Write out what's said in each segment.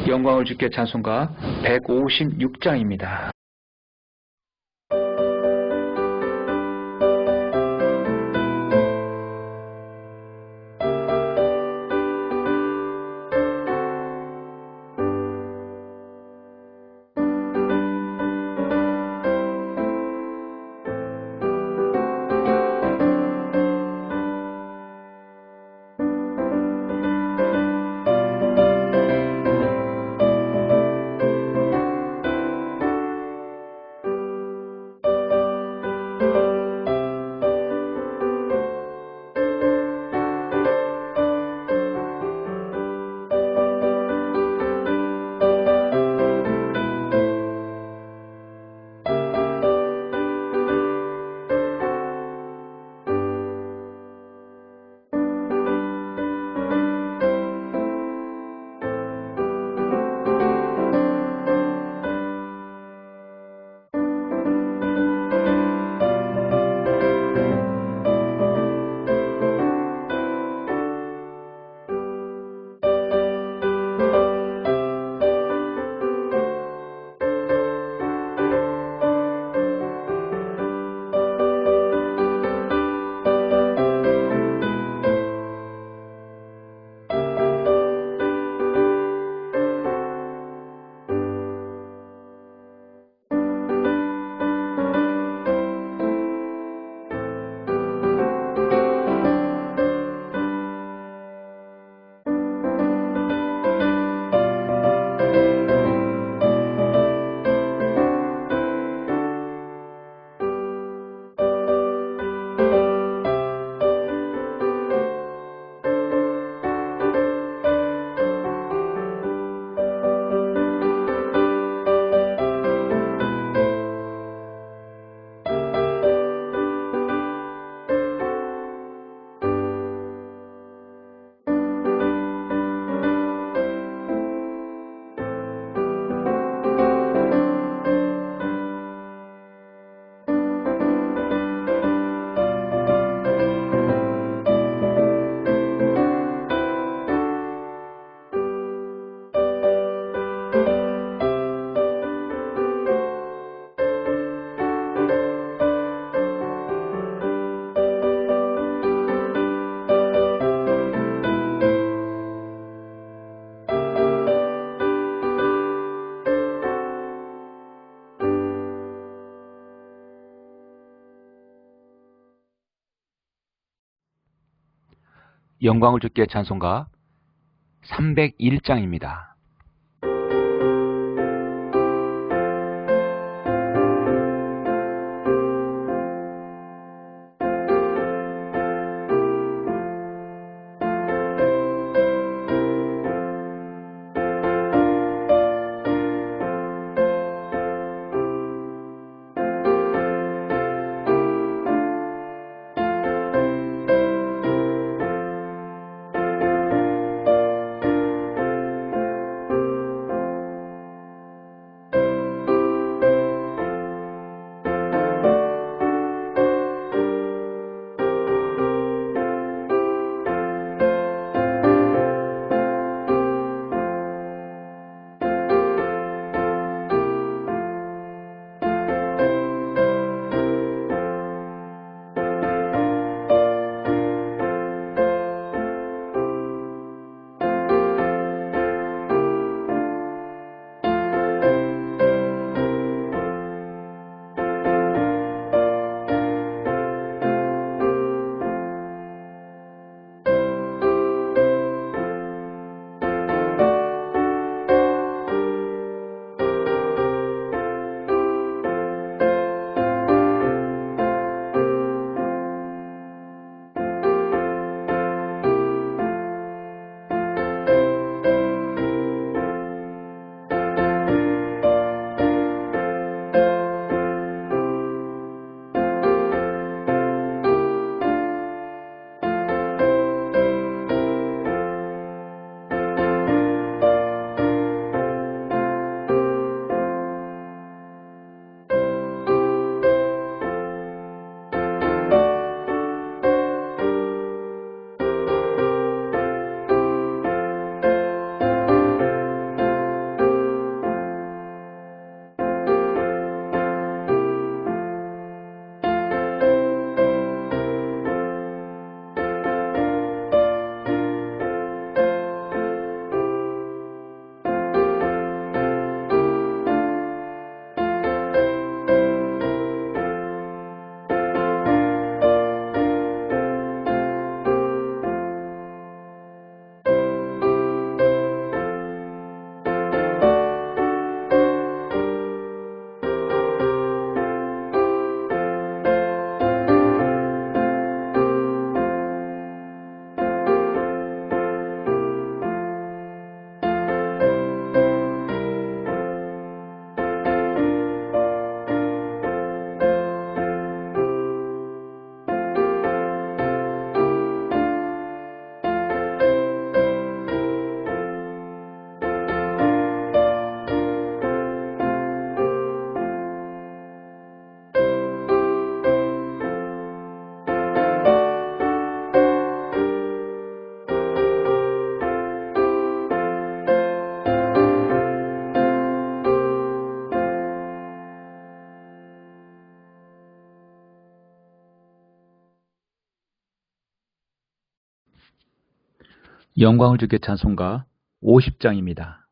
영광을 주께 찬송가 156장입니다. 영광을 주께 찬송가 301장입니다. 영광을 주께 찬송가 50장입니다.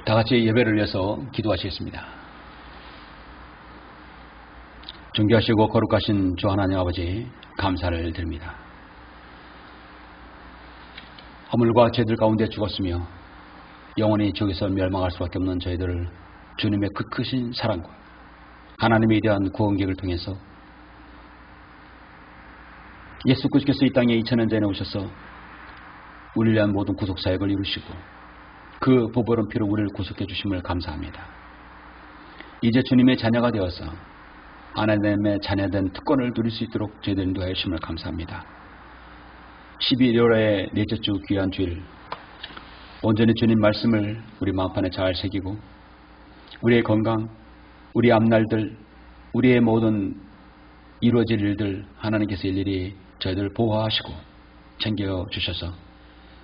다 같이 예배를 위해서 기도하시겠습니다. 존귀하시고 거룩하신 주 하나님 아버지, 감사를 드립니다. 허물과 죄들 가운데 죽었으며 영원히 저기서 멸망할 수밖에 없는 저희들을 주님의 그 크신 사랑과 하나님에 대한 구원계획을 통해서 예수 그리스도께서 이 땅에 2000년 전에 오셔서 우리를 위한 모든 구속사역을 이루시고 그 보배로운 피로 우리를 구속해 주심을 감사합니다. 이제 주님의 자녀가 되어서 하나님의 자녀된 특권을 누릴 수 있도록 저희들 인도하여 주심을 감사합니다. 12월의 넷째 주 귀한 주일, 온전히 주님 말씀을 우리 마음판에 잘 새기고 우리의 건강, 우리의 앞날들, 우리의 모든 이루어질 일들 하나님께서 일일이 저희들 보호하시고 챙겨주셔서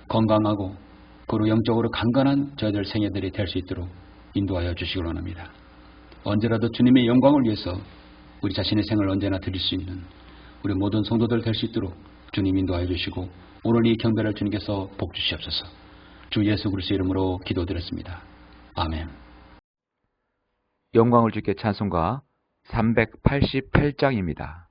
건강하고 그리고 영적으로 강건한 저희들 생애들이 될 수 있도록 인도하여 주시기 원합니다. 언제라도 주님의 영광을 위해서 우리 자신의 생을 언제나 드릴 수 있는 우리 모든 성도들 될 수 있도록 주님 인도하여 주시고 오늘 이 경배를 주님께서 복 주시옵소서. 주 예수 그리스도 이름으로 기도드렸습니다. 아멘. 영광을 주께 찬송가 388장입니다.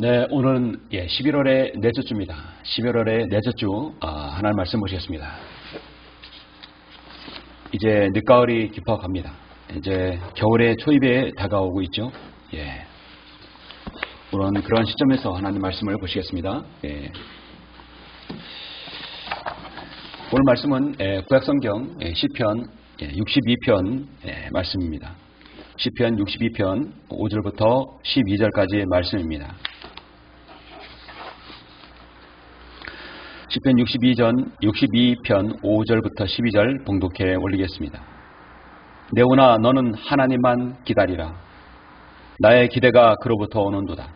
네, 오늘은 11월의 넷째 주입니다. 11월의 넷째 주 하나님 말씀 보시겠습니다. 이제 늦가을이 깊어갑니다. 이제 겨울의 초입에 다가오고 있죠. 그런 시점에서 하나님 말씀을 보시겠습니다. 오늘 말씀은 구약성경 시편 62편 말씀입니다. 시편 62편 5절부터 12절까지의 말씀입니다. 시편 62편 5절부터 12절 봉독해 올리겠습니다. 내오나 너는 하나님만 기다리라. 나의 기대가 그로부터 오는도다.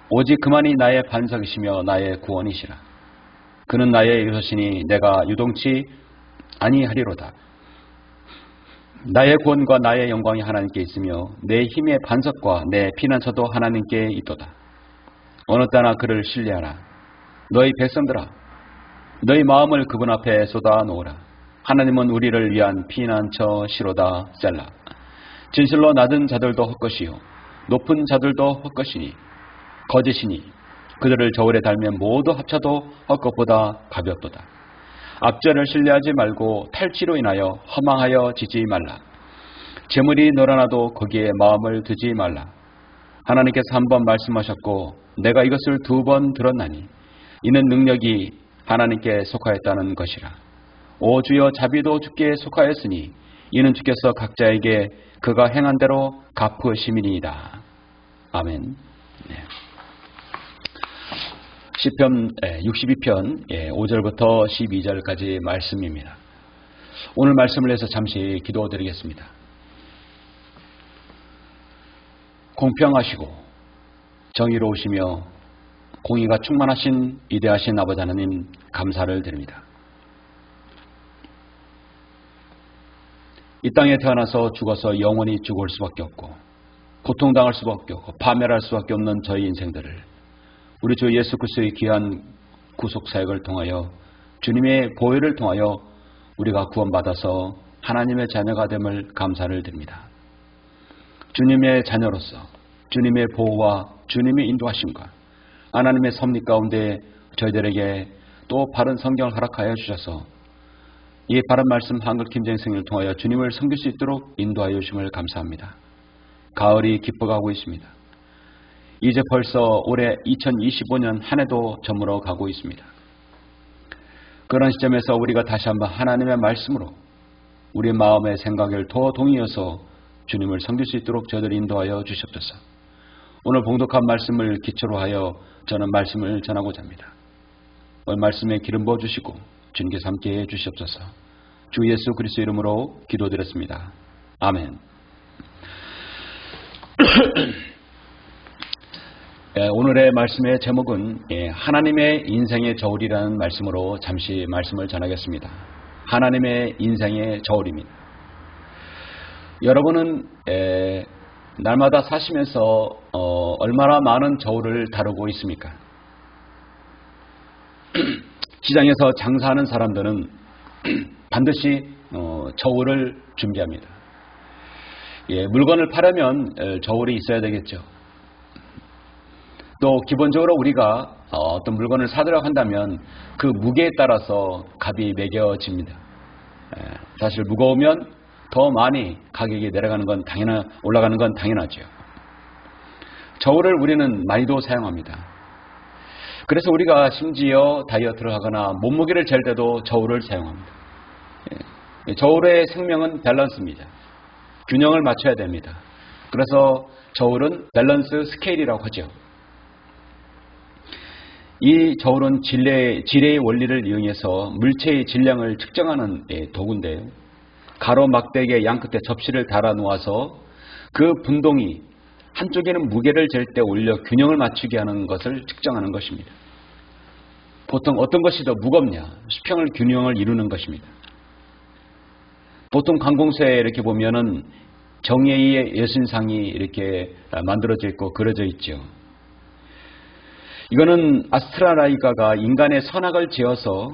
오직 그만이 나의 반석이시며 나의 구원이시라. 그는 나의 요소시니 내가 유동치 아니하리로다. 나의 구원과 나의 영광이 하나님께 있으며 내 힘의 반석과 내 피난처도 하나님께 있도다. 어느 때나 그를 신뢰하라. 너희 백성들아, 너희 마음을 그분 앞에 쏟아 놓으라. 하나님은 우리를 위한 피난처시로다. 셀라. 진실로 낮은 자들도 헛것이요 높은 자들도 헛것이니 거짓이니 그들을 저울에 달면 모두 합쳐도 헛것보다 가볍도다. 압제를 신뢰하지 말고 탈취로 인하여 허망하여 지지 말라. 재물이 늘어나도 거기에 마음을 두지 말라. 하나님께서 한 번 말씀하셨고 내가 이것을 2번 들었나니 이는 능력이 하나님께 속하였다는 것이라. 오 주여, 자비도 주께 속하였으니 이는 주께서 각자에게 그가 행한 대로 갚으심이니이다. 아멘. 시편 62편 5절부터 12절까지 말씀입니다. 오늘 말씀을 해서 잠시 기도드리겠습니다. 공평하시고 정의로우시며 공의가 충만하신 위대하신 아버지 하나님, 감사를 드립니다. 이 땅에 태어나서 죽어서 영원히 죽을 수밖에 없고 고통당할 수밖에 없고 파멸할 수밖에 없는 저희 인생들을 우리 주 예수 그리스도의 귀한 구속사역을 통하여 주님의 보혈을 통하여 우리가 구원받아서 하나님의 자녀가 됨을 감사를 드립니다. 주님의 자녀로서 주님의 보호와 주님의 인도하심과 하나님의 섭리 가운데 저희들에게 또 바른 성경을 허락하여 주셔서 이 바른 말씀 한글 김정생을 통하여 주님을 섬길 수 있도록 인도하여 주심을 감사합니다. 가을이 깊어가고 있습니다. 이제 벌써 올해 2025년 한 해도 저물어 가고 있습니다. 그런 시점에서 우리가 다시 한번 하나님의 말씀으로 우리 마음의 생각을 더 동의해서 주님을 섬길 수 있도록 저희들 인도하여 주시옵소서. 오늘 봉독한 말씀을 기초로 하여 저는 말씀을 전하고자 합니다. 오늘 말씀에 기름 부어주시고 주님께서 함께해 주시옵소서. 주 예수 그리스도 이름으로 기도드렸습니다. 아멘. 오늘의 말씀의 제목은 하나님의 인생의 저울이라는 말씀으로 잠시 말씀을 전하겠습니다. 하나님의 인생의 저울입니다. 여러분은 날마다 사시면서 얼마나 많은 저울을 다루고 있습니까? 시장에서 장사하는 사람들은 반드시 저울을 준비합니다. 물건을 팔려면 저울이 있어야 되겠죠. 또 기본적으로 우리가 어떤 물건을 사들여고 한다면 그 무게에 따라서 값이 매겨집니다. 사실 무거우면 더 많이 가격이 올라가는 건 당연하죠. 저울을 우리는 많이도 사용합니다. 그래서 우리가 심지어 다이어트를 하거나 몸무게를 잴 때도 저울을 사용합니다. 저울의 생명은 밸런스입니다. 균형을 맞춰야 됩니다. 그래서 저울은 밸런스 스케일이라고 하죠. 이 저울은 질의 원리를 이용해서 물체의 질량을 측정하는 도구인데요. 가로막대기의 양끝에 접시를 달아 놓아서 그 분동이 한쪽에는 무게를 잴 때 올려 균형을 맞추게 하는 것을 측정하는 것입니다. 보통 어떤 것이 더 무겁냐? 수평을 균형을 이루는 것입니다. 보통 관공서에 이렇게 보면은 정예의 예신상이 이렇게 만들어져 있고 그려져 있죠. 이거는 아스트라라이가가 인간의 선악을 지어서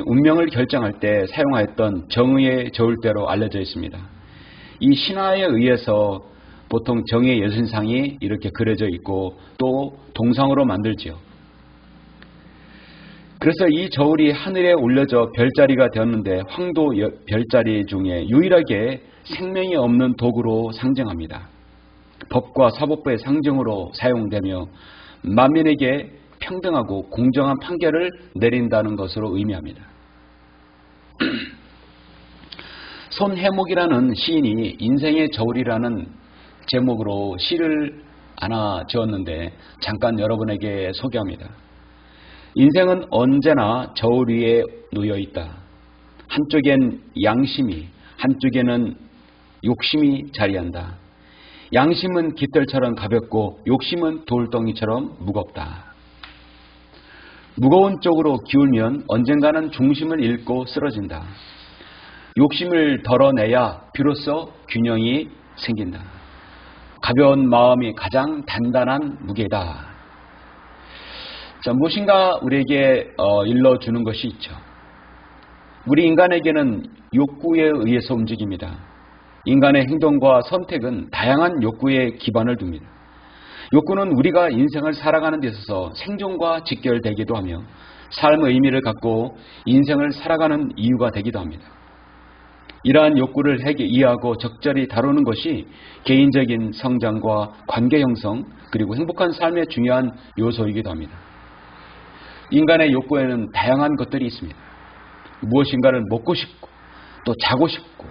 운명을 결정할 때 사용하였던 정의의 저울대로 알려져 있습니다. 이 신화에 의해서 보통 정의 여신상이 이렇게 그려져 있고 또 동상으로 만들지요. 그래서 이 저울이 하늘에 올려져 별자리가 되었는데 황도 별자리 중에 유일하게 생명이 없는 도구로 상징합니다. 법과 사법부의 상징으로 사용되며 만민에게 평등하고 공정한 판결을 내린다는 것으로 의미합니다. 손해목이라는 시인이 인생의 저울이라는 제목으로 시를 하나 지었는데 잠깐 여러분에게 소개합니다. 인생은 언제나 저울 위에 놓여 있다. 한쪽엔 양심이, 한쪽에는 욕심이 자리한다. 양심은 깃털처럼 가볍고 욕심은 돌덩이처럼 무겁다. 무거운 쪽으로 기울면 언젠가는 중심을 잃고 쓰러진다. 욕심을 덜어내야 비로소 균형이 생긴다. 가벼운 마음이 가장 단단한 무게다. 자, 무엇인가 우리에게 일러주는 것이 있죠. 우리 인간에게는 욕구에 의해서 움직입니다. 인간의 행동과 선택은 다양한 욕구에 기반을 둡니다. 욕구는 우리가 인생을 살아가는 데 있어서 생존과 직결되기도 하며 삶의 의미를 갖고 인생을 살아가는 이유가 되기도 합니다. 이러한 욕구를 이해하고 적절히 다루는 것이 개인적인 성장과 관계 형성 그리고 행복한 삶의 중요한 요소이기도 합니다. 인간의 욕구에는 다양한 것들이 있습니다. 무엇인가를 먹고 싶고 또 자고 싶고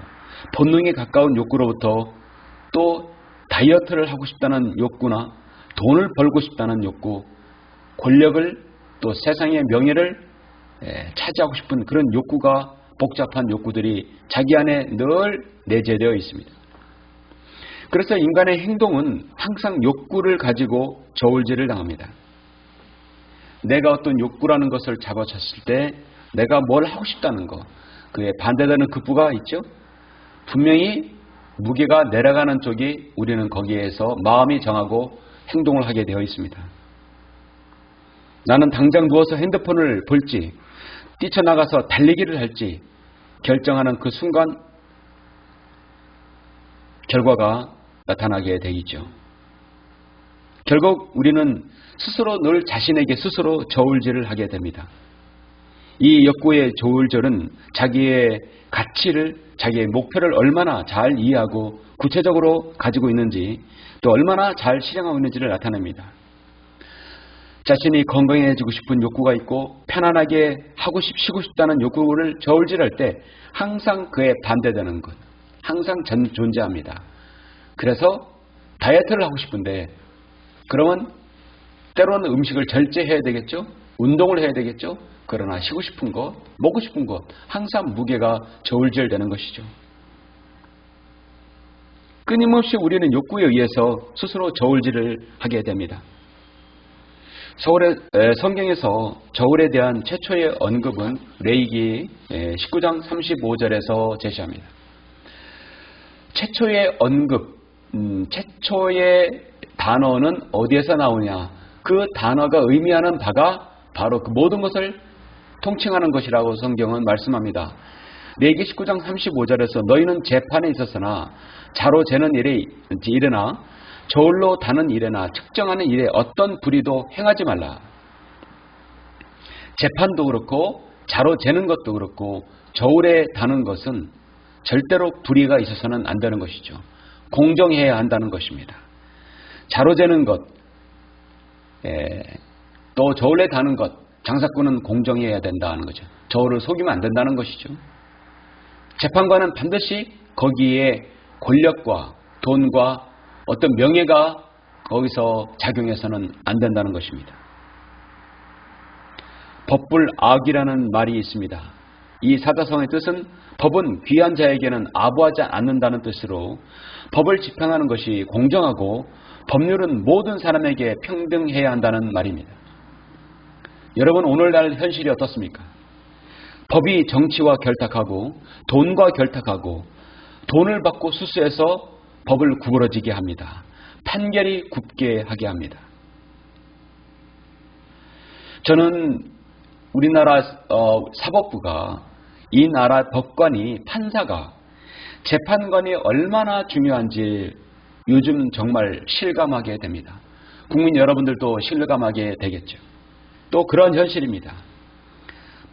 본능에 가까운 욕구로부터 또 다이어트를 하고 싶다는 욕구나 돈을 벌고 싶다는 욕구, 권력을 또 세상의 명예를 차지하고 싶은 그런 욕구가 복잡한 욕구들이 자기 안에 늘 내재되어 있습니다. 그래서 인간의 행동은 항상 욕구를 가지고 저울질을 당합니다. 내가 어떤 욕구라는 것을 잡아쳤을 때 내가 뭘 하고 싶다는 것, 그에 반대되는 극부가 있죠. 분명히 무게가 내려가는 쪽이 우리는 거기에서 마음이 정하고 행동을 하게 되어 있습니다. 나는 당장 누워서 핸드폰을 볼지 뛰쳐나가서 달리기를 할지 결정하는 그 순간 결과가 나타나게 되겠죠. 결국 우리는 스스로 늘 자신에게 스스로 저울질을 하게 됩니다. 이 욕구의 저울질은 자기의 가치를, 자기의 목표를 얼마나 잘 이해하고 구체적으로 가지고 있는지 또 얼마나 잘 실행하고 있는지를 나타냅니다. 자신이 건강해지고 싶은 욕구가 있고 편안하게 쉬고 싶다는 욕구를 저울질할 때 항상 그에 반대되는 것, 항상 존재합니다. 그래서 다이어트를 하고 싶은데 그러면 때로는 음식을 절제해야 되겠죠? 운동을 해야 되겠죠? 그러나 쉬고 싶은 것, 먹고 싶은 것 항상 무게가 저울질되는 것이죠. 끊임없이 우리는 욕구에 의해서 스스로 저울질을 하게 됩니다. 성경에서 저울에 대한 최초의 언급은 레위기 19장 35절에서 제시합니다. 최초의 언급, 최초의 단어는 어디에서 나오냐? 그 단어가 의미하는 바가 바로 그 모든 것을 통칭하는 것이라고 성경은 말씀합니다. 레위기 19장 35절에서 너희는 재판에 있었으나 자로 재는 일에나 저울로 다는 일에나 측정하는 일에 어떤 불의도 행하지 말라. 재판도 그렇고 자로 재는 것도 그렇고 저울에 다는 것은 절대로 불의가 있어서는 안 되는 것이죠. 공정해야 한다는 것입니다. 자로 재는 것, 또 저울에 다는 것, 장사꾼은 공정해야 된다는 거죠. 저울을 속이면 안 된다는 것이죠. 재판관은 반드시 거기에 권력과 돈과 어떤 명예가 거기서 작용해서는 안 된다는 것입니다. 법불악이라는 말이 있습니다. 이 사자성어의 뜻은 법은 귀한 자에게는 아부하지 않는다는 뜻으로 법을 집행하는 것이 공정하고 법률은 모든 사람에게 평등해야 한다는 말입니다. 여러분 오늘날 현실이 어떻습니까? 법이 정치와 결탁하고 돈과 결탁하고 돈을 받고 수수해서 법을 구부러지게 합니다. 판결이 굽게 하게 합니다. 저는 우리나라 사법부가 이 나라 법관이 판사가 재판관이 얼마나 중요한지 요즘 정말 실감하게 됩니다. 국민 여러분들도 실감하게 되겠죠. 또 그런 현실입니다.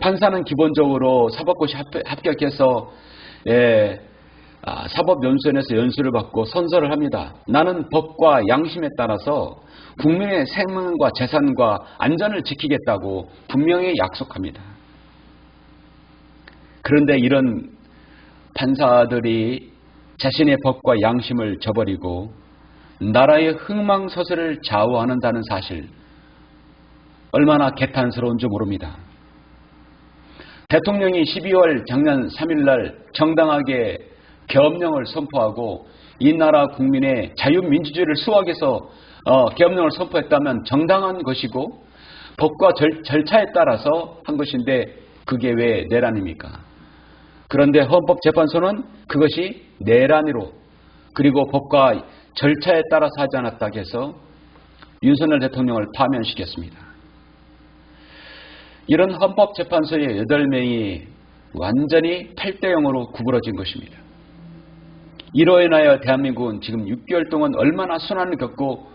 판사는 기본적으로 사법고시 합격해서 사법연수원에서 연수를 받고 선서를 합니다. 나는 법과 양심에 따라서 국민의 생명과 재산과 안전을 지키겠다고 분명히 약속합니다. 그런데 이런 판사들이 자신의 법과 양심을 저버리고 나라의 흥망서쇠를 좌우한다는 사실, 얼마나 개탄스러운지 모릅니다. 대통령이 12월 작년 3일날 정당하게 계엄령을 선포하고 이 나라 국민의 자유민주주의를 수호하기 위해서 계엄령을 선포했다면 정당한 것이고 법과 절차에 따라서 한 것인데 그게 왜 내란입니까? 그런데 헌법재판소는 그것이 내란으로 그리고 법과 절차에 따라서 하지 않았다고 해서 윤석열 대통령을 파면시켰습니다. 이런 헌법재판소의 8명이 완전히 8대0으로 구부러진 것입니다. 이로 인하여 대한민국은 지금 6개월 동안 얼마나 순환을 겪고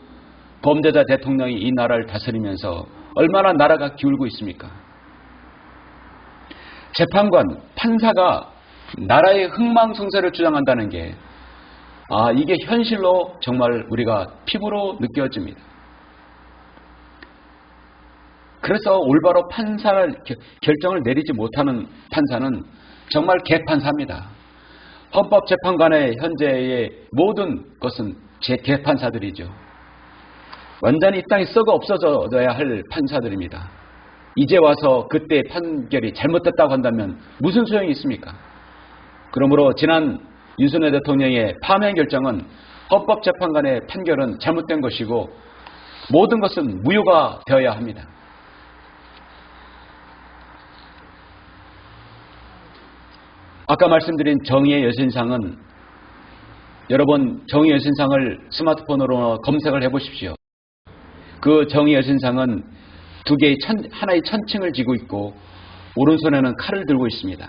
범죄자 대통령이 이 나라를 다스리면서 얼마나 나라가 기울고 있습니까? 재판관, 판사가 나라의 흥망성쇠를 주장한다는 게 이게 현실로 정말 우리가 피부로 느껴집니다. 그래서 올바로 판사를 결정을 내리지 못하는 판사는 정말 개판사입니다. 헌법재판관의 현재의 모든 것은 개판사들이죠. 완전히 이 땅에 썩어 없어져야 할 판사들입니다. 이제 와서 그때 판결이 잘못됐다고 한다면 무슨 소용이 있습니까? 그러므로 지난 윤석열 대통령의 파면 결정은 헌법재판관의 판결은 잘못된 것이고 모든 것은 무효가 되어야 합니다. 아까 말씀드린 정의의 여신상은 여러분 정의의 여신상을 스마트폰으로 검색을 해보십시오. 그 정의의 여신상은 하나의 천칭을 쥐고 있고 오른손에는 칼을 들고 있습니다.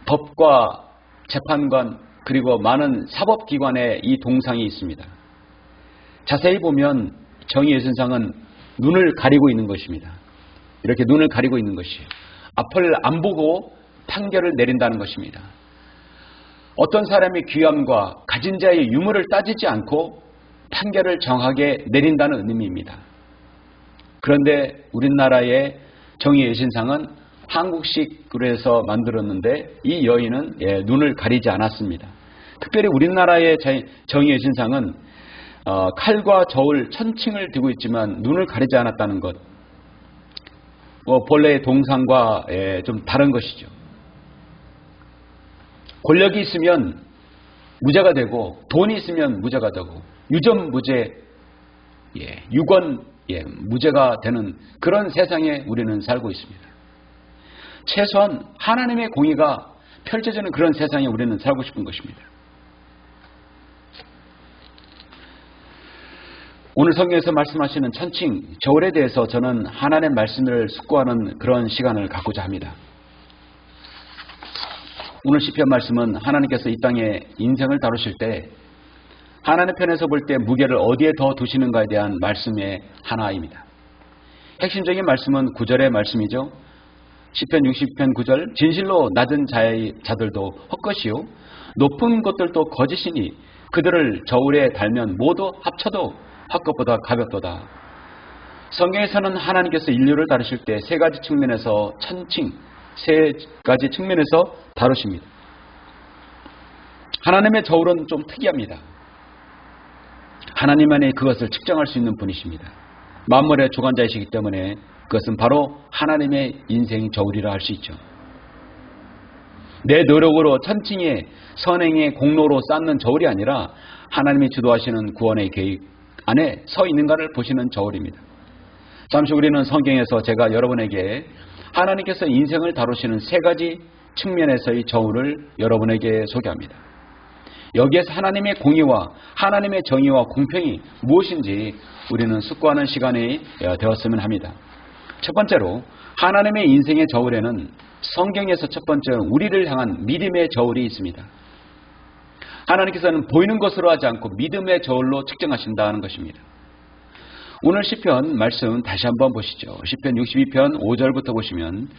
법과 재판관 그리고 많은 사법기관에 이 동상이 있습니다. 자세히 보면 정의의 여신상은 눈을 가리고 있는 것입니다. 이렇게 눈을 가리고 있는 것이에요. 앞을 안 보고 판결을 내린다는 것입니다. 어떤 사람의 귀함과 가진 자의 유무를 따지지 않고 판결을 정확하게 내린다는 의미입니다. 그런데 우리나라의 정의의 여신상은 한국식으로 해서 만들었는데 이 여인은 눈을 가리지 않았습니다. 특별히 우리나라의 정의의 여신상은 칼과 저울 천칭을 들고 있지만 눈을 가리지 않았다는 것, 본래의 동상과 좀 다른 것이죠. 권력이 있으면 무죄가 되고 돈이 있으면 무죄가 되고 유전무죄, 유권 무죄가 되는 그런 세상에 우리는 살고 있습니다. 최소한 하나님의 공의가 펼쳐지는 그런 세상에 우리는 살고 싶은 것입니다. 오늘 성경에서 말씀하시는 천칭, 저울에 대해서 저는 하나님의 말씀을 숙고하는 그런 시간을 갖고자 합니다. 오늘 시편 말씀은 하나님께서 이 땅에 인생을 다루실 때 하나님 편에서 볼 때 무게를 어디에 더 두시는가에 대한 말씀의 하나입니다. 핵심적인 말씀은 9절의 말씀이죠. 시편 60편 9절, 진실로 낮은 자들도 헛것이요 높은 것들도 거짓이니 그들을 저울에 달면 모두 합쳐도 헛것보다 가볍도다. 성경에서는 하나님께서 인류를 다루실 때 세 가지 측면에서 천칭, 세 가지 측면에서 다루십니다. 하나님의 저울은 좀 특이합니다. 하나님만이 그것을 측정할 수 있는 분이십니다. 만물의 주관자이시기 때문에 그것은 바로 하나님의 인생 저울이라 할 수 있죠. 내 노력으로 천칭의 선행의 공로로 쌓는 저울이 아니라 하나님이 주도하시는 구원의 계획 안에 서 있는가를 보시는 저울입니다. 잠시 우리는 성경에서 제가 여러분에게 하나님께서 인생을 다루시는 세 가지 측면에서의 저울을 여러분에게 소개합니다. 여기에서 하나님의 공의와 하나님의 정의와 공평이 무엇인지 우리는 숙고하는 시간이 되었으면 합니다. 첫 번째로 하나님의 인생의 저울에는 성경에서 첫 번째 우리를 향한 믿음의 저울이 있습니다. 하나님께서는 보이는 것으로 하지 않고 믿음의 저울로 측정하신다는 것입니다. 오늘 시편 말씀 다시 한번 보시죠. 시편 62편 5절부터 보시면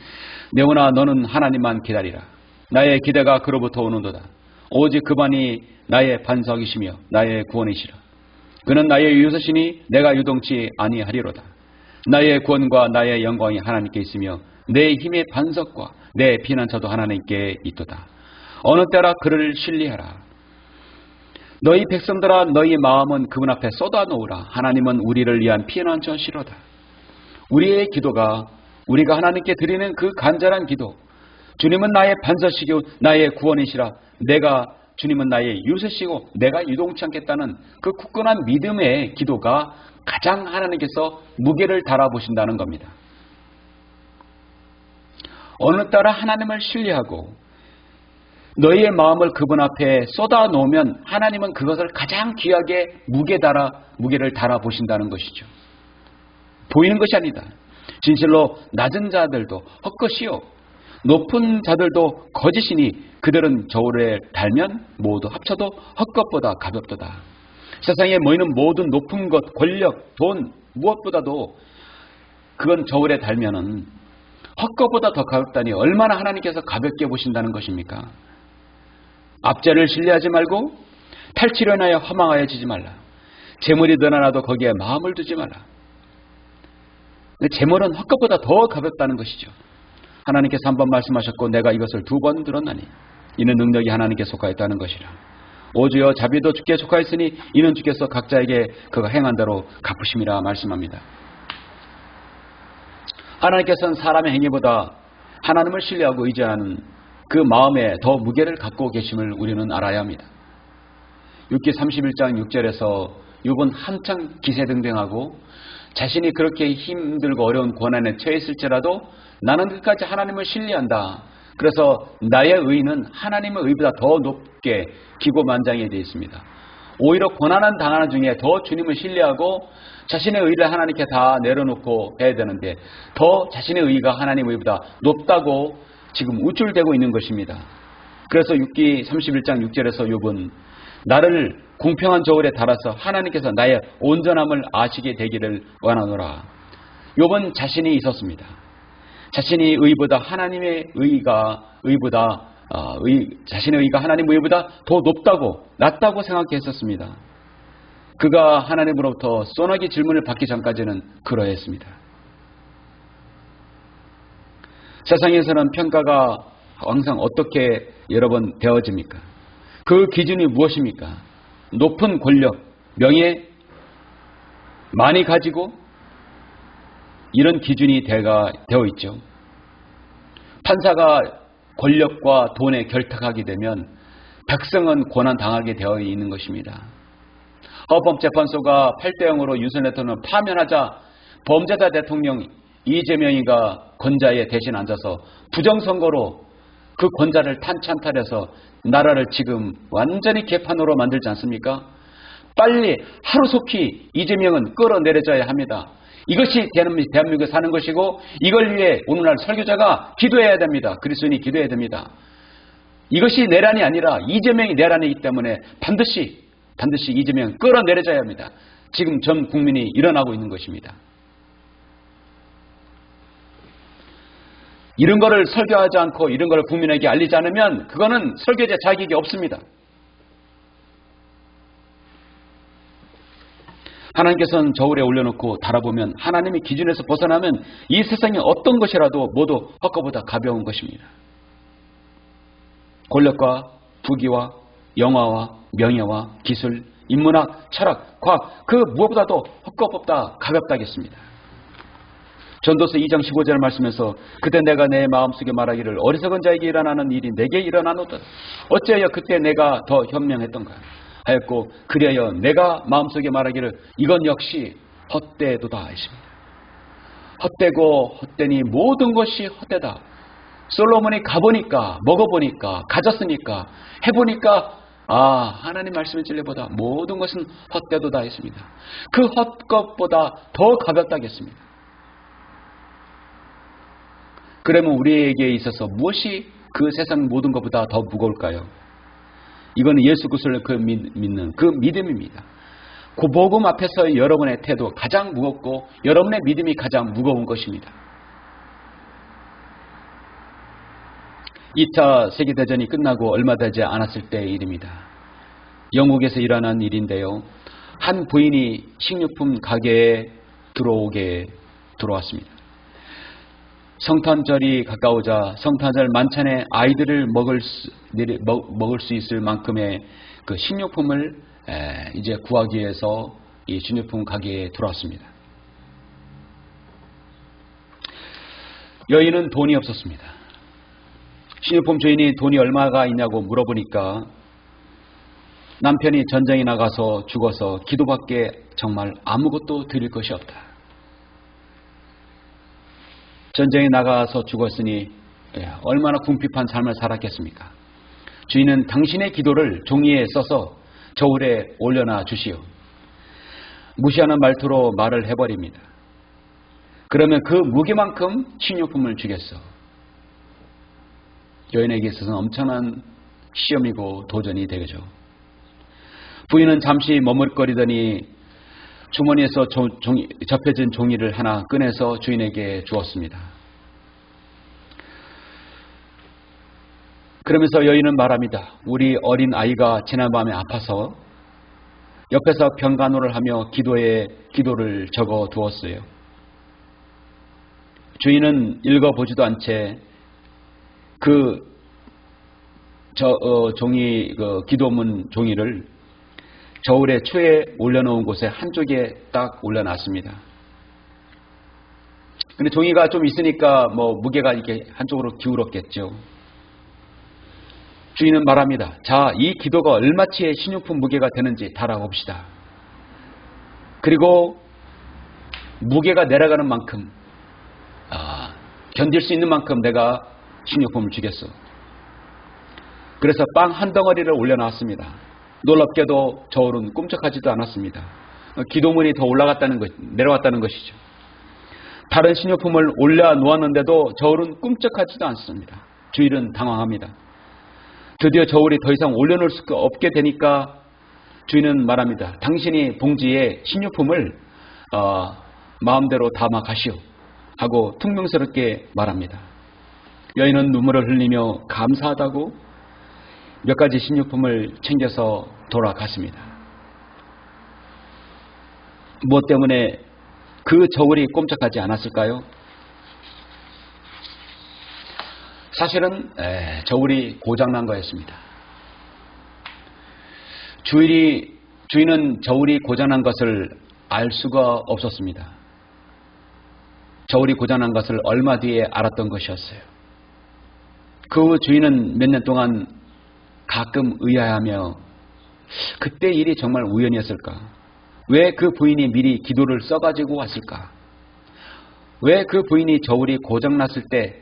내오나 너는 하나님만 기다리라. 나의 기대가 그로부터 오는도다. 오직 그만이 나의 반석이시며 나의 구원이시라. 그는 나의 유서시니 내가 유동치 아니하리로다. 나의 구원과 나의 영광이 하나님께 있으며 내 힘의 반석과 내 피난처도 하나님께 있도다. 어느 때라 그를 신뢰하라. 너희 백성들아 너희 마음은 그분 앞에 쏟아놓으라. 하나님은 우리를 위한 피난처시로다. 우리의 기도가 우리가 하나님께 드리는 그 간절한 기도, 주님은 나의 반석이시고 나의 구원이시라. 주님은 나의 유서시고 내가 유동치 않겠다는 그 굳건한 믿음의 기도가 가장 하나님께서 무게를 달아보신다는 겁니다. 어느 때라 하나님을 신뢰하고 너희의 마음을 그분 앞에 쏟아놓으면 하나님은 그것을 가장 귀하게 무게를 달아보신다는 것이죠. 보이는 것이 아니다. 진실로 낮은 자들도 헛것이요 높은 자들도 거짓이니 그들은 저울에 달면 모두 합쳐도 헛것보다 가볍도다. 세상에 모이는 모든 높은 것, 권력, 돈 무엇보다도 그건 저울에 달면은 헛것보다 더 가볍다니 얼마나 하나님께서 가볍게 보신다는 것입니까? 압제를 신뢰하지 말고 탈취를 하여 허망하여 지지 말라. 재물이 늘어나도 거기에 마음을 두지 말라. 재물은 헛것보다 더 가볍다는 것이죠. 하나님께서 한 번 말씀하셨고 내가 이것을 2번 들었나니 이는 능력이 하나님께 속하였다는 것이라. 오주여 자비도 주께 속하였으니 이는 주께서 각자에게 그가 행한 대로 갚으심이라 말씀합니다. 하나님께서는 사람의 행위보다 하나님을 신뢰하고 의지하는 그 마음에 더 무게를 갖고 계심을 우리는 알아야 합니다. 욥기 31장 6절에서 욥은 한창 기세등등하고 자신이 그렇게 힘들고 어려운 고난에 처했을지라도 나는 끝까지 하나님을 신뢰한다. 그래서 나의 의는 하나님의 의보다 더 높게 기고만장해 되어 있습니다. 오히려 고난을 당하는 중에 더 주님을 신뢰하고 자신의 의를 하나님께 다 내려놓고 해야 되는데 더 자신의 의가 하나님의 의보다 높다고 지금 우쭐대고 있는 것입니다. 그래서 욥기 31장 6절에서 욥은 나를 공평한 저울에 달아서 하나님께서 나의 온전함을 아시게 되기를 원하노라. 욥은 자신이 있었습니다. 자신이 의보다 하나님의 자신의 의가 하나님의 의보다 더 낫다고 생각했었습니다. 그가 하나님으로부터 소나기 질문을 받기 전까지는 그러했습니다. 세상에서는 평가가 항상 어떻게 여러분 되어집니까? 그 기준이 무엇입니까? 높은 권력, 명예, 많이 가지고 이런 기준이 되어 있죠. 판사가 권력과 돈에 결탁하게 되면 백성은 고난당하게 되어 있는 것입니다. 헌법재판소가 8대0으로 윤석열 대통령을 파면하자 범죄자 대통령 이재명이가 권자에 대신 앉아서 부정선거로 그 권자를 찬탈해서 나라를 지금 완전히 개판으로 만들지 않습니까? 빨리 하루속히 이재명은 끌어내려져야 합니다. 이것이 대한민국에 사는 것이고 이걸 위해 오늘날 설교자가 기도해야 됩니다. 그리스도인이 기도해야 됩니다. 이것이 내란이 아니라 이재명이 내란이기 때문에 반드시 이재명은 끌어내려져야 합니다. 지금 전 국민이 일어나고 있는 것입니다. 이런 거를 설교하지 않고 이런 걸 국민에게 알리지 않으면 그거는 설교자 자격이 없습니다. 하나님께서는 저울에 올려놓고 달아보면 하나님의 기준에서 벗어나면 이 세상의 어떤 것이라도 모두 헛것보다 가벼운 것입니다. 권력과 부귀와 영화와 명예와 기술, 인문학, 철학, 과학 그 무엇보다도 헛것보다 가볍다겠습니다. 전도서 2장 15절 말씀에서 그때 내가 내 마음속에 말하기를 어리석은 자에게 일어나는 일이 내게 일어나노다. 어찌하여 그때 내가 더 현명했던가 하였고 그리하여 내가 마음속에 말하기를 이건 역시 헛되도다 했습니다. 헛되고 헛되니 모든 것이 헛되다. 솔로몬이 가보니까 먹어보니까 가졌으니까 해보니까 하나님 말씀의 진리보다 모든 것은 헛되도다 했습니다. 그 헛것보다 더 가볍다겠습니다. 그러면 우리에게 있어서 무엇이 그 세상 모든 것보다 더 무거울까요? 이거는 예수 그리스도를 믿는 그 믿음입니다. 그 복음 앞에서 여러분의 태도 가장 무겁고 여러분의 믿음이 가장 무거운 것입니다. 2차 세계대전이 끝나고 얼마 되지 않았을 때의 일입니다. 영국에서 일어난 일인데요. 한 부인이 식료품 가게에 들어왔습니다. 성탄절이 가까우자 성탄절 만찬에 아이들을 먹을 수 있을 만큼의 그 식료품을 이제 구하기 위해서 이 식료품 가게에 들어왔습니다. 여인은 돈이 없었습니다. 식료품 주인이 돈이 얼마가 있냐고 물어보니까 남편이 전쟁에 나가서 죽어서 기도밖에 정말 아무것도 드릴 것이 없다. 전쟁에 나가서 죽었으니 얼마나 궁핍한 삶을 살았겠습니까? 주인은 당신의 기도를 종이에 써서 저울에 올려놔 주시오. 무시하는 말투로 말을 해버립니다. 그러면 그 무게만큼 식료품을 주겠어. 여인에게 있어서는 엄청난 시험이고 도전이 되죠. 부인은 잠시 머뭇거리더니 주머니에서 접혀진 종이를 하나 꺼내서 주인에게 주었습니다. 그러면서 여인은 말합니다. 우리 어린 아이가 지난밤에 아파서 옆에서 병간호를 하며 기도를 적어 두었어요. 주인은 읽어보지도 않은 채 기도문 종이를 저울에 추에 올려놓은 곳에 한쪽에 딱 올려놨습니다. 근데 종이가 좀 있으니까 무게가 이렇게 한쪽으로 기울었겠죠. 주인은 말합니다. 자, 이 기도가 얼마치의 식료품 무게가 되는지 달아봅시다. 그리고 무게가 내려가는 만큼 견딜 수 있는 만큼 내가 식료품을 주겠어. 그래서 빵 한 덩어리를 올려놨습니다. 놀랍게도 저울은 꿈쩍하지도 않았습니다. 기도문이 더 내려왔다는 것이죠. 다른 식료품을 올려놓았는데도 저울은 꿈쩍하지도 않습니다. 주인은 당황합니다. 드디어 저울이 더 이상 올려놓을 수 없게 되니까 주인은 말합니다. 당신이 봉지에 식료품을 마음대로 담아 가시오 하고 퉁명스럽게 말합니다. 여인은 눈물을 흘리며 감사하다고 몇 가지 식료품을 챙겨서 돌아갔습니다. 무엇 때문에 그 저울이 꼼짝하지 않았을까요? 사실은 저울이 고장난 거였습니다. 주인은 저울이 고장난 것을 알 수가 없었습니다. 저울이 고장난 것을 얼마 뒤에 알았던 것이었어요. 그 주인은 몇 년 동안 가끔 의아해하며 그때 일이 정말 우연이었을까? 왜 그 부인이 미리 기도를 써가지고 왔을까? 왜 그 부인이 저울이 고장났을 때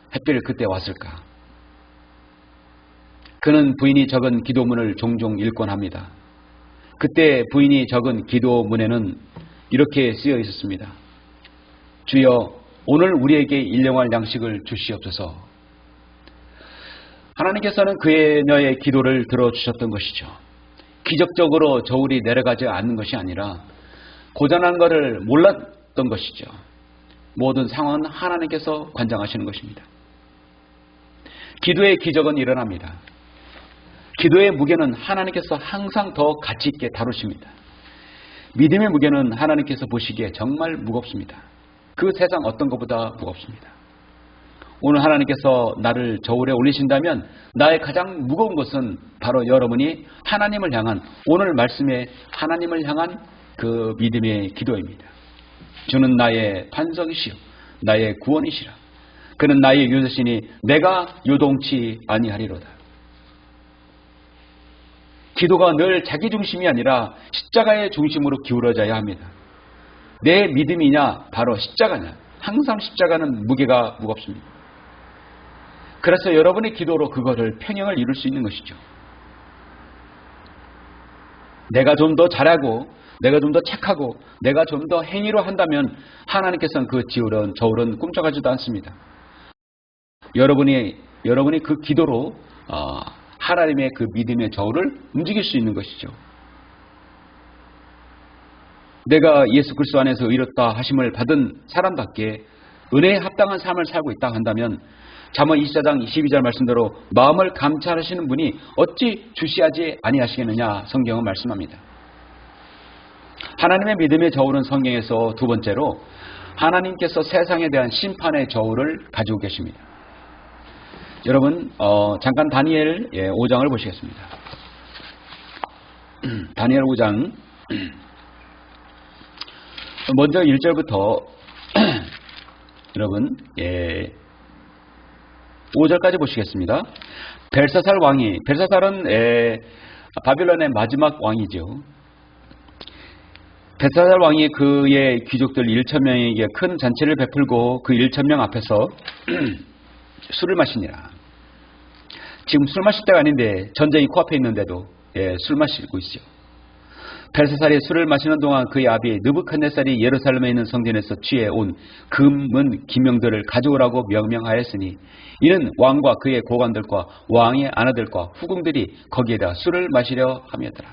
하필 그때 왔을까? 그는 부인이 적은 기도문을 종종 읽곤 합니다. 그때 부인이 적은 기도문에는 이렇게 쓰여 있었습니다. 주여, 오늘 우리에게 일용할 양식을 주시옵소서. 하나님께서는 그녀의 기도를 들어주셨던 것이죠. 기적적으로 저울이 내려가지 않는 것이 아니라 고장난 것을 몰랐던 것이죠. 모든 상황은 하나님께서 관장하시는 것입니다. 기도의 기적은 일어납니다. 기도의 무게는 하나님께서 항상 더 가치 있게 다루십니다. 믿음의 무게는 하나님께서 보시기에 정말 무겁습니다. 그 세상 어떤 것보다 무겁습니다. 오늘 하나님께서 나를 저울에 올리신다면 나의 가장 무거운 것은 바로 여러분이 하나님을 향한, 오늘 말씀에 하나님을 향한 그 믿음의 기도입니다. 주는 나의 반석이시요 나의 구원이시라. 그는 나의 유저시니 내가 요동치 아니하리로다. 기도가 늘 자기 중심이 아니라 십자가의 중심으로 기울어져야 합니다. 내 믿음이냐 바로 십자가냐. 항상 십자가는 무게가 무겁습니다. 그래서 여러분의 기도로 그거를 평형을 이룰 수 있는 것이죠. 내가 좀 더 잘하고 내가 좀 더 착하고 내가 좀 더 행위로 한다면 하나님께서는 그 저울은 꿈쩍하지도 않습니다. 여러분이 그 기도로 하나님의 그 믿음의 저울을 움직일 수 있는 것이죠. 내가 예수 그리스도 안에서 의롭다 하심을 받은 사람답게 은혜에 합당한 삶을 살고 있다 한다면 잠언 24장 22절 말씀대로 마음을 감찰하시는 분이 어찌 주시하지 아니하시겠느냐 성경은 말씀합니다. 하나님의 믿음의 저울은 성경에서 두 번째로 하나님께서 세상에 대한 심판의 저울을 가지고 계십니다. 여러분 잠깐 다니엘 5장을 보시겠습니다. 다니엘 5장 먼저 1절부터 여러분 5절까지 보시겠습니다. 벨사살 왕이 벨사살은 바빌론의 마지막 왕이죠. 벨사살 왕이 그의 귀족들 1,000명에게 큰 잔치를 베풀고 그 1,000명 앞에서 술을 마시니라. 지금 술 마실 때가 아닌데 전쟁이 코앞에 있는데도 술 마시고 있죠. 벨사살이 술을 마시는 동안 그의 아비 느부갓네살이 예루살렘에 있는 성전에서 취해온 금은 기명들을 가져오라고 명령하였으니 이는 왕과 그의 고관들과 왕의 아내들과 후궁들이 거기에다 술을 마시려 함이었더라.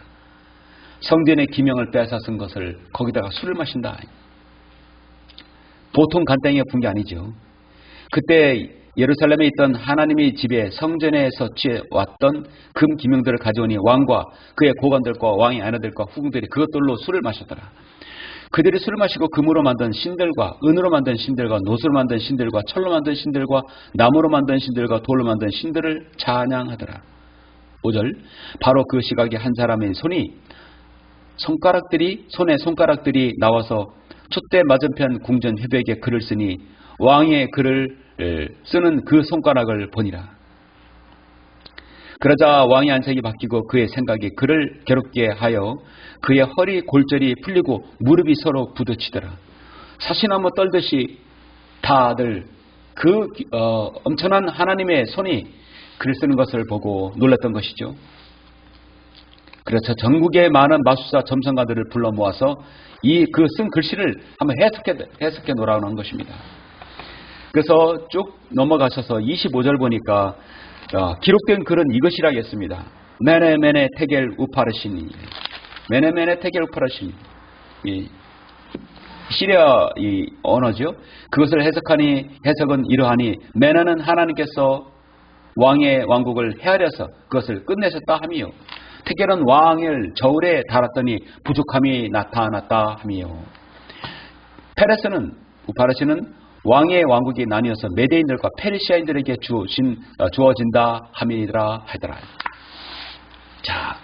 성전의 기명을 빼앗아쓴 것을 거기다가 술을 마신다. 보통 간땡이가 푼 게 아니죠. 그때 예루살렘에 있던 하나님의 집에 성전에서 취해왔던 금 기명들을 가져오니 왕과 그의 고관들과 왕의 아내들과 후궁들이 그것들로 술을 마셨더라. 그들이 술을 마시고 금으로 만든 신들과 은으로 만든 신들과 노수로 만든 신들과 철로 만든 신들과 나무로 만든 신들과 돌로 만든 신들을 찬양하더라. 5절 바로 그 시각에 한 사람의 손에 손가락들이 나와서 촛대 맞은편 궁전 회벽에 글을 쓰니 왕의 글을 쓰는 그 손가락을 보니라. 그러자 왕의 안색이 바뀌고 그의 생각이 그를 괴롭게 하여 그의 허리 골절이 풀리고 무릎이 서로 부딪히더라. 사시나무 떨듯이 다들 그 엄청난 하나님의 손이 글을 쓰는 것을 보고 놀랐던 것이죠. 그래서 전국의 많은 마술사 점성가들을 불러 모아서 그 쓴 글씨를 한번 해석해 놓으라는 것입니다. 그래서 쭉 넘어가셔서 25절 보니까 기록된 글은 이것이라겠습니다. 메네 테겔 우파르시니 메네 테겔 우파르시니 시리아 이 언어죠. 그것을 해석은 이러하니 메네는 하나님께서 왕의 왕국을 헤아려서 그것을 끝내셨다 함이요. 테겔은 왕을 저울에 달았더니 부족함이 나타났다 함이요. 페레스는 우파르시는 왕의 왕국이 나뉘어서 메대인들과 페르시아인들에게 주어진다 함이라 하더라. 자,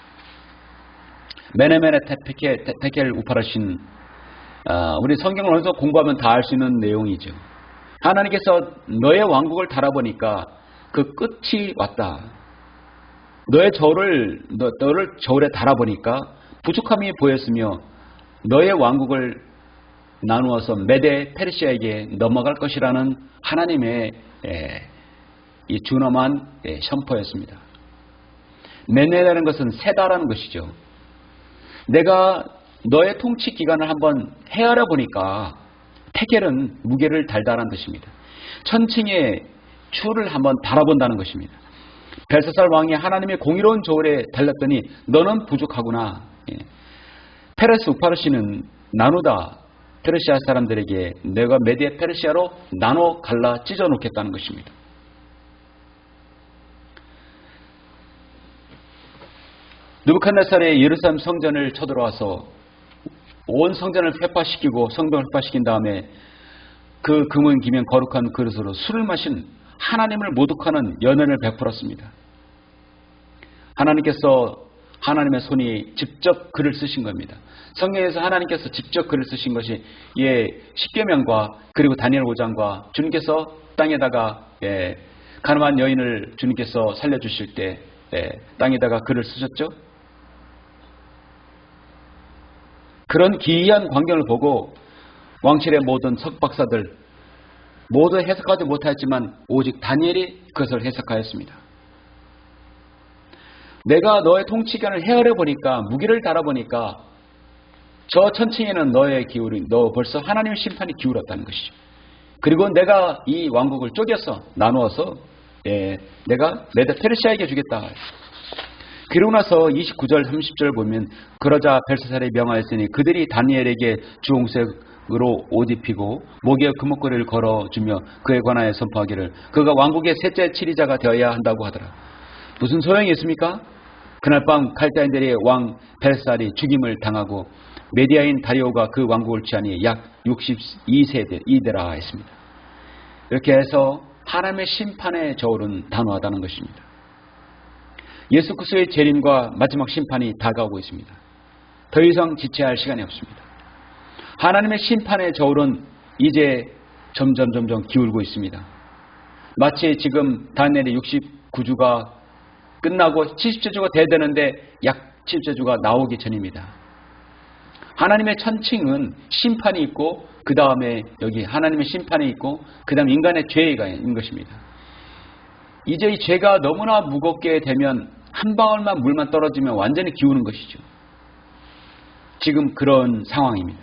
메네 테겔 우파르신 우리 성경을 어느 정도 공부하면 다 알 수 있는 내용이죠. 하나님께서 너의 왕국을 달아보니까 그 끝이 왔다. 너를 저울에 달아보니까 부족함이 보였으며 너의 왕국을 나누어서 메대 페르시아에게 넘어갈 것이라는 하나님의 이 준엄한 선포였습니다. 메네라는 것은 세다라는 것이죠. 내가 너의 통치 기간을 한번 헤아려 보니까 테겔은 무게를 달다라는 뜻입니다. 천칭의 추를 한번 달아본다는 것입니다. 벨사살 왕이 하나님의 공의로운 저울에 달렸더니 너는 부족하구나. 페레스 우파르시는 나누다. 페르시아 사람들에게 내가 메디에 페르시아로 나눠 갈라 찢어 놓겠다는 것입니다. 느부갓네살의 예루살렘 성전을 쳐들어와서 온 성전을 회파시키고 성벽을 회파시킨 다음에 그 금은 기명 거룩한 그릇으로 술을 마신 하나님을 모독하는 연연을 베풀었습니다. 하나님께서 하나님의 손이 직접 글을 쓰신 겁니다. 성경에서 하나님께서 직접 글을 쓰신 것이 십계명과 그리고 다니엘 5장과 주님께서 땅에다가 가늠한 여인을 주님께서 살려주실 때 땅에다가 글을 쓰셨죠. 그런 기이한 광경을 보고 왕실의 모든 석박사들 모두 해석하지 못하였지만 오직 다니엘이 그것을 해석하였습니다. 내가 너의 통치견을 헤아려 보니까 무기를 달아보니까 저 천층에는 너 벌써 하나님의 심판이 기울었다는 것이죠. 그리고 내가 이 왕국을 쪼개서 나누어서 내가 메대 페르시아에게 주겠다. 그러고 나서 29절 30절 보면 그러자 벨사살이 명하였으니 그들이 다니엘에게 주홍색으로 옷 입히고 목에 금목걸이를 걸어주며 그에 관하여 선포하기를 그가 왕국의 셋째 치리자가 되어야 한다고 하더라. 무슨 소용이 있습니까? 그날 밤 칼다인들의 왕 벨사살이 죽임을 당하고 메디아인 다리오가 그 왕국을 취하니 약 62세대라 했습니다. 이렇게 해서 하나님의 심판의 저울은 단호하다는 것입니다. 예수 그리스도의 재림과 마지막 심판이 다가오고 있습니다. 더 이상 지체할 시간이 없습니다. 하나님의 심판의 저울은 이제 점점 기울고 있습니다. 마치 지금 다니엘의 69주가 끝나고 70제주가 돼야 되는데 약 70제주가 나오기 전입니다. 하나님의 천칭은 심판이 있고 그 다음에 여기 하나님의 심판이 있고 그 다음 인간의 죄가 있는 것입니다. 이제 이 죄가 너무나 무겁게 되면 한 방울만 물만 떨어지면 완전히 기우는 것이죠. 지금 그런 상황입니다.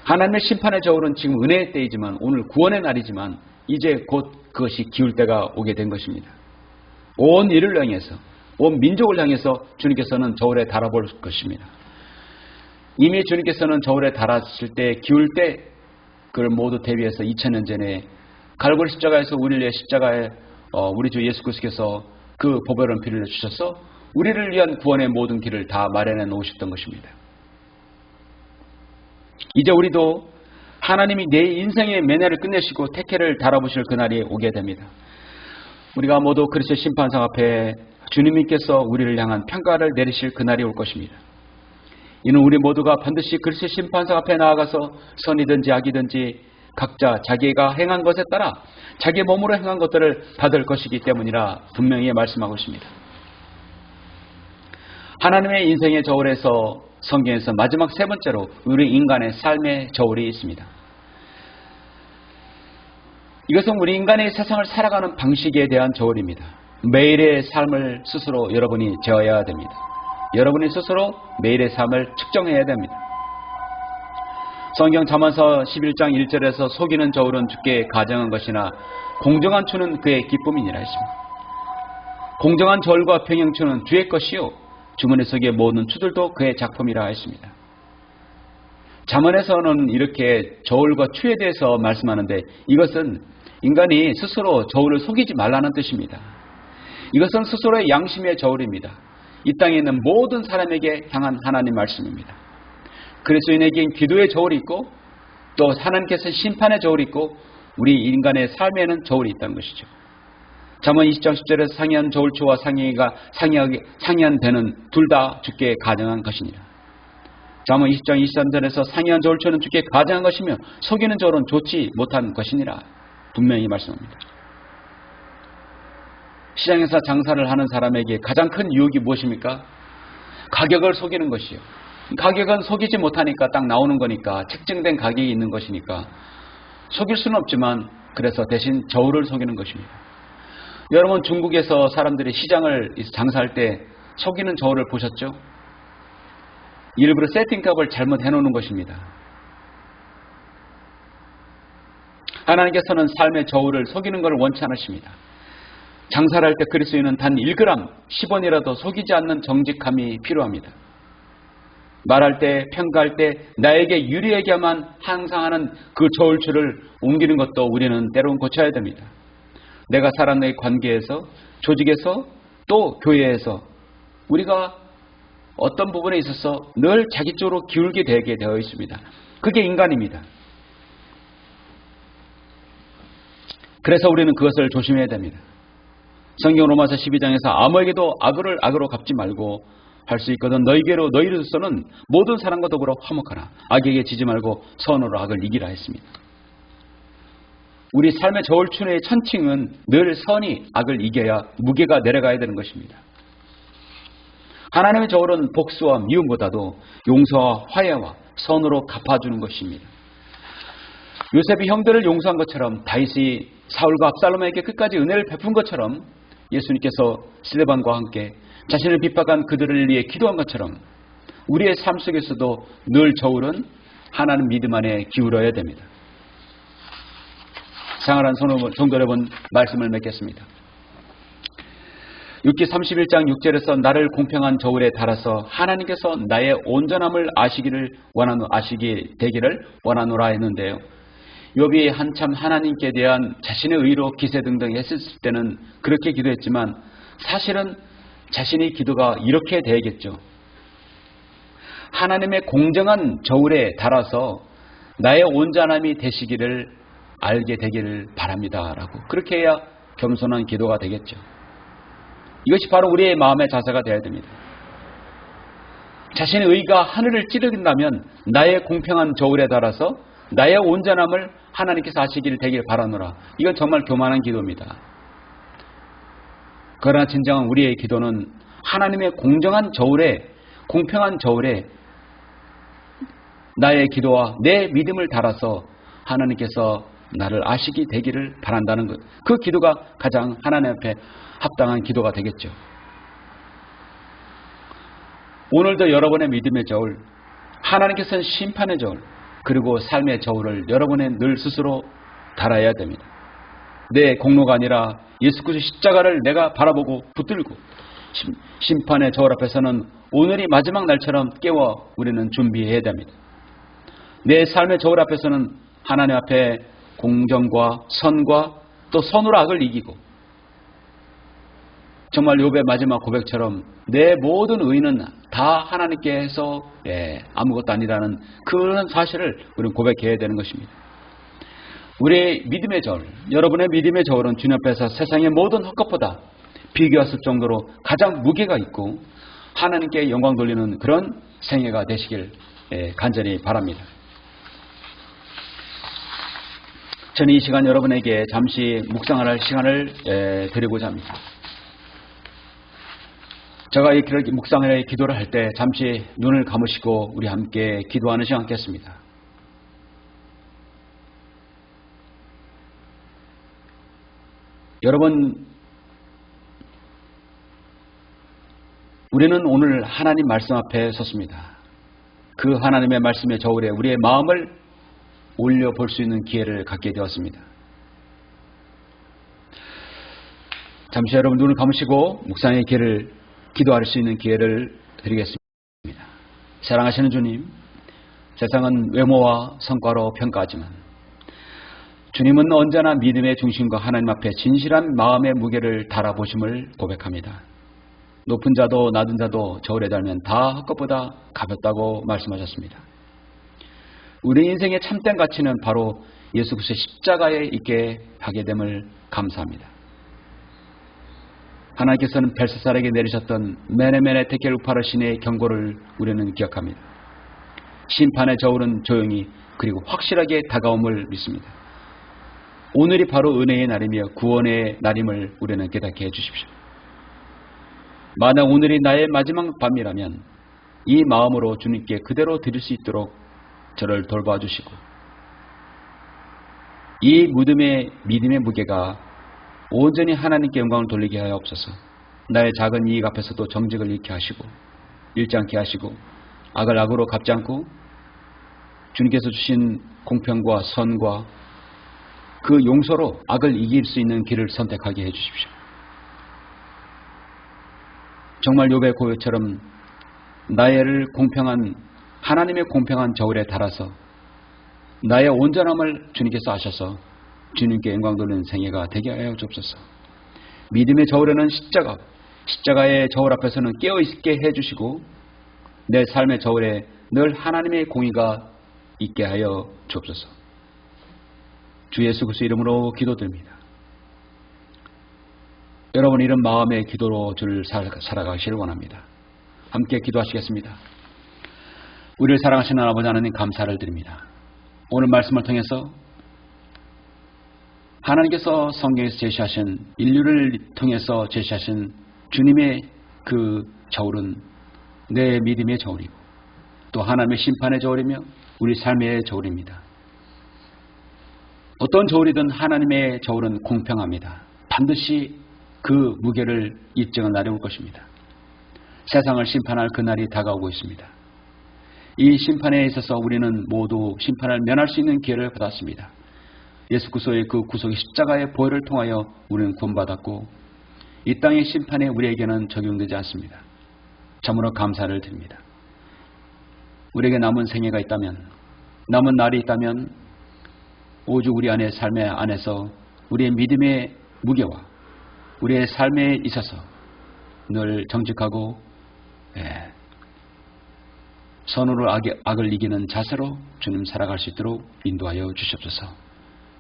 하나님의 심판의 저울은 지금 은혜의 때이지만 오늘 구원의 날이지만 이제 곧 그것이 기울 때가 오게 된 것입니다. 온 인류를 향해서 온 민족을 향해서 주님께서는 저울에 달아볼 것입니다. 이미 주님께서는 저울에 달았을 때 기울 때 그걸 모두 대비해서 2000년 전에 갈고리 십자가에서 우리를 위해 십자가에 우리 주 예수 그리스도께서 그 보배로운 피를 주셔서 우리를 위한 구원의 모든 길을 다 마련해 놓으셨던 것입니다. 이제 우리도 하나님이 내 인생의 매매를 끝내시고 택해를 달아보실 그날이 오게 됩니다. 우리가 모두 그리스도의 심판상 앞에 주님께서 우리를 향한 평가를 내리실 그날이 올 것입니다. 이는 우리 모두가 반드시 그리스도의 심판상 앞에 나아가서 선이든지 악이든지 각자 자기가 행한 것에 따라 자기 몸으로 행한 것들을 받을 것이기 때문이라 분명히 말씀하고 있습니다. 하나님의 인생의 저울에서 성경에서 마지막 세 번째로 우리 인간의 삶의 저울이 있습니다. 이것은 우리 인간의 세상을 살아가는 방식에 대한 저울입니다. 매일의 삶을 스스로 여러분이 재어야 됩니다. 여러분이 스스로 매일의 삶을 측정해야 됩니다. 성경 잠언서 11장 1절에서 속이는 저울은 주께 가정한 것이나 공정한 추는 그의 기쁨이니라 했습니다. 공정한 저울과 평행추는 주의 것이요 주머니 속의 모든 추들도 그의 작품이라 했습니다. 잠언에서는 이렇게 저울과 추에 대해서 말씀하는데 이것은 인간이 스스로 저울을 속이지 말라는 뜻입니다. 이것은 스스로의 양심의 저울입니다. 이 땅에 있는 모든 사람에게 향한 하나님 말씀입니다. 그리스도인에게는 기도의 저울이 있고 또 하나님께서 심판의 저울이 있고 우리 인간의 삶에는 저울이 있다는 것이죠. 잠언 20장 10절에서 상이한 저울추와 상이가 상이한 배는 둘 다 주께 가정한 것이니라. 잠언 20장 23절에서 상이한 저울추는 주께 가정한 것이며 속이는 저울은 좋지 못한 것이니라 분명히 말씀합니다. 시장에서 장사를 하는 사람에게 가장 큰 유혹이 무엇입니까? 가격을 속이는 것이요. 가격은 속이지 못하니까 딱 나오는 거니까 책정된 가격이 있는 것이니까 속일 수는 없지만 그래서 대신 저울을 속이는 것입니다. 여러분 중국에서 사람들이 시장을 장사할 때 속이는 저울을 보셨죠? 일부러 세팅값을 잘못 해놓는 것입니다. 하나님께서는 삶의 저울을 속이는 것을 원치 않으십니다. 장사를 할 때 그리스도인은 단 1g, 10원이라도 속이지 않는 정직함이 필요합니다. 말할 때, 평가할 때 나에게 유리하게만 항상 하는 그 저울추를 옮기는 것도 우리는 때로는 고쳐야 됩니다. 내가 사람의 관계에서, 조직에서, 또 교회에서 우리가 어떤 부분에 있어서 늘 자기 쪽으로 기울게 되게 되어 있습니다. 그게 인간입니다. 그래서 우리는 그것을 조심해야 됩니다. 성경 로마서 12장에서 아무에게도 악을 악으로 갚지 말고 할 수 있거든 너희에게로 너희로서는 모든 사람과 더불어 화목하라. 악에게 지지 말고 선으로 악을 이기라 했습니다. 우리 삶의 저울추의 천칭은 늘 선이 악을 이겨야 무게가 내려가야 되는 것입니다. 하나님의 저울은 복수와 미움보다도 용서와 화해와 선으로 갚아주는 것입니다. 요셉이 형들을 용서한 것처럼 다윗이 사울과 압살롬에게 끝까지 은혜를 베푼 것처럼 예수님께서 스데반과 함께 자신을 핍박한 그들을 위해 기도한 것처럼 우리의 삶 속에서도 늘 저울은 하나님 믿음 안에 기울어야 됩니다. 생활한 성도를 본 말씀을 맺겠습니다. 욥기 31장 6절에서 나를 공평한 저울에 달아서 하나님께서 나의 온전함을 아시게 되기를 원하노라 했는데요. 욥이 한참 하나님께 대한 자신의 의로 기세등등 했을 때는 그렇게 기도했지만 사실은 자신의 기도가 이렇게 되겠죠. 하나님의 공정한 저울에 달아서 나의 온전함이 되시기를 알게 되기를 바랍니다 라고, 그렇게 해야 겸손한 기도가 되겠죠. 이것이 바로 우리의 마음의 자세가 되어야 됩니다. 자신의 의가 하늘을 찌른다면 나의 공평한 저울에 달아서 나의 온전함을 하나님께서 아시기를 되길 바라노라. 이건 정말 교만한 기도입니다. 그러나 진정한 우리의 기도는 하나님의 공정한 저울에, 공평한 저울에 나의 기도와 내 믿음을 달아서 하나님께서 나를 아시게 되기를 바란다는 것. 그 기도가 가장 하나님 앞에 합당한 기도가 되겠죠. 오늘도 여러분의 믿음의 저울, 하나님께서는 심판의 저울, 그리고 삶의 저울을 여러분의 늘 스스로 달아야 됩니다. 내 공로가 아니라 예수 그리스도의 십자가를 내가 바라보고 붙들고 심판의 저울 앞에서는 오늘이 마지막 날처럼 깨워 우리는 준비해야 됩니다. 내 삶의 저울 앞에서는 하나님 앞에 공정과 선과 또 선으로 악을 이기고, 정말 욥의 마지막 고백처럼 내 모든 의는 다 하나님께서 아무것도 아니라는 그런 사실을 우리는 고백해야 되는 것입니다. 우리의 믿음의 저울, 여러분의 믿음의 저울은 주님 앞에서 세상의 모든 헛것보다 비교했을 정도로 가장 무게가 있고 하나님께 영광 돌리는 그런 생애가 되시길 간절히 바랍니다. 저는 이 시간 여러분에게 잠시 묵상할 시간을 드리고자 합니다. 제가 이 묵상의 기도를 할 때 잠시 눈을 감으시고 우리 함께 기도하는 시간 갖겠습니다. 여러분, 우리는 오늘 하나님 말씀 앞에 섰습니다. 그 하나님의 말씀의 저울에 우리의 마음을 올려볼 수 있는 기회를 갖게 되었습니다. 잠시 여러분 눈을 감으시고 묵상의 기회를, 기도할 수 있는 기회를 드리겠습니다. 사랑하시는 주님, 세상은 외모와 성과로 평가하지만 주님은 언제나 믿음의 중심과 하나님 앞에 진실한 마음의 무게를 달아보심을 고백합니다. 높은 자도 낮은 자도 저울에 달면 다 헛것보다 가볍다고 말씀하셨습니다. 우리 인생의 참된 가치는 바로 예수 그리스도의 십자가에 있게 하게 됨을 감사합니다. 하나님께서는 벨사살에게 내리셨던 메네메네 테켈 우파르신의 경고를 우리는 기억합니다. 심판의 저울은 조용히 그리고 확실하게 다가옴을 믿습니다. 오늘이 바로 은혜의 날이며 구원의 날임을 우리는 깨닫게 해주십시오. 만약 오늘이 나의 마지막 밤이라면 이 마음으로 주님께 그대로 드릴 수 있도록 저를 돌봐 주시고, 이 믿음의 무게가 온전히 하나님께 영광을 돌리게 하여 없어서 나의 작은 이익 앞에서도 정직을 잃게 하시고 잃지 않게 하시고 악을 악으로 갚지 않고 주님께서 주신 공평과 선과 그 용서로 악을 이길 수 있는 길을 선택하게 해주십시오. 정말 욥의 고백처럼 나를 공평한 하나님의 공평한 저울에 달아서 나의 온전함을 주님께서 아셔서 주님께 영광 돌리는 생애가 되게 하여 주옵소서. 믿음의 저울에는 십자가의 저울 앞에서는 깨어있게 해주시고 내 삶의 저울에 늘 하나님의 공의가 있게 하여 주옵소서. 주 예수 그리스도 이름으로 기도드립니다. 여러분, 이런 마음의 기도로 주를 살아가시를 원합니다. 함께 기도하시겠습니다. 우리를 사랑하시는 아버지 하나님, 감사를 드립니다. 오늘 말씀을 통해서 하나님께서 성경에서 제시하신, 인류를 통해서 제시하신 주님의 그 저울은 내 믿음의 저울이고 또 하나님의 심판의 저울이며 우리 삶의 저울입니다. 어떤 저울이든 하나님의 저울은 공평합니다. 반드시 그 무게를 입증한 날이 올 것입니다. 세상을 심판할 그날이 다가오고 있습니다. 이 심판에 있어서 우리는 모두 심판을 면할 수 있는 기회를 받았습니다. 예수 그리스도의 그 구속의 십자가의 보혈을 통하여 우리는 구원받았고 이 땅의 심판에 우리에게는 적용되지 않습니다. 참으로 감사를 드립니다. 우리에게 남은 생애가 있다면, 남은 날이 있다면 오직 우리 안의 삶의 안에서 우리의 믿음의 무게와 우리의 삶에 있어서 늘 정직하고 선으로 악을 이기는 자세로 주님 살아갈 수 있도록 인도하여 주시옵소서.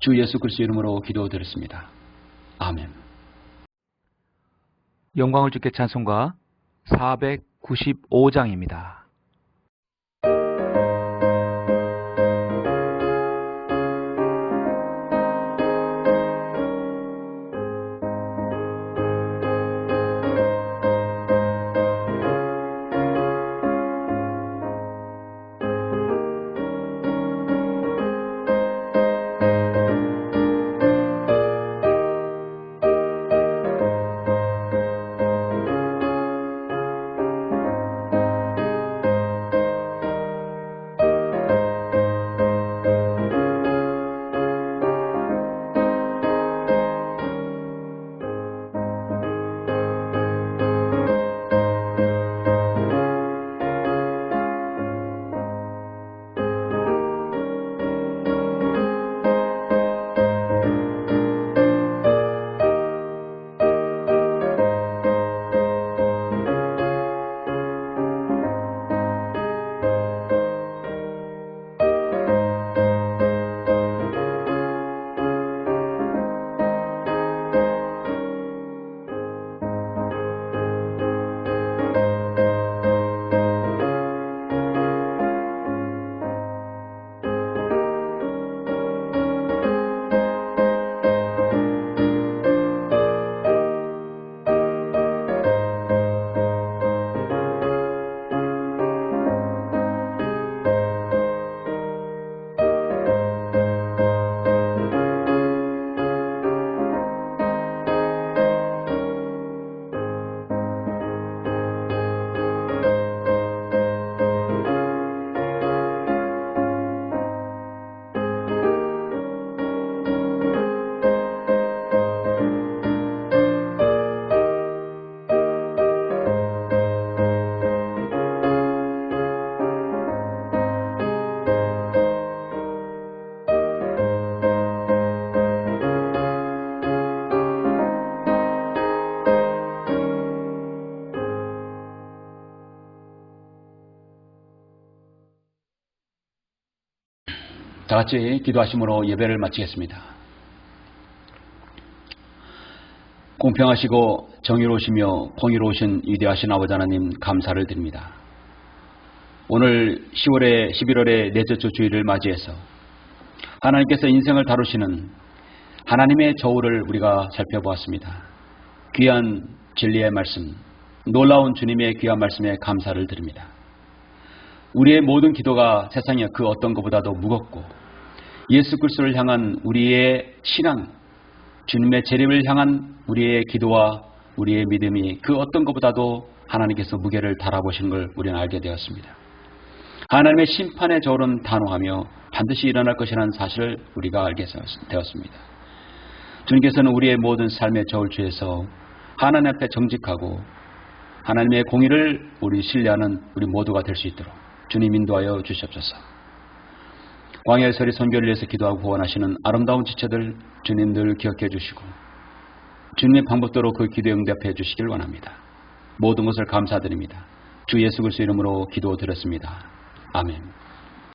주 예수 그리스도 이름으로 기도드렸습니다. 아멘. 영광을 주께 찬송가 495장입니다. 다 같이 기도하심으로 예배를 마치겠습니다. 공평하시고 정의로우시며 공의로우신 위대하신 아버지 하나님 감사를 드립니다. 오늘 11월의 넷째 주 주일을 맞이해서 하나님께서 인생을 다루시는 하나님의 저울을 우리가 살펴보았습니다. 귀한 진리의 말씀, 놀라운 주님의 귀한 말씀에 감사를 드립니다. 우리의 모든 기도가 세상의 그 어떤 것보다도 무겁고 예수 그리스도를 향한 우리의 신앙, 주님의 재림을 향한 우리의 기도와 우리의 믿음이 그 어떤 것보다도 하나님께서 무게를 달아보시는 걸 우리는 알게 되었습니다. 하나님의 심판의 저울은 단호하며 반드시 일어날 것이라는 사실을 우리가 알게 되었습니다. 주님께서는 우리의 모든 삶의 저울주에서 하나님 앞에 정직하고 하나님의 공의를 우리 신뢰하는 우리 모두가 될 수 있도록 주님 인도하여 주시옵소서. 광야의 서리 선교를 위해서 기도하고 후원하시는 아름다운 지체들 주님 늘 기억해 주시고 주님의 방법대로 그 기도에 응답해 주시길 원합니다. 모든 것을 감사드립니다. 주 예수 그리스도 이름으로 기도드렸습니다. 아멘.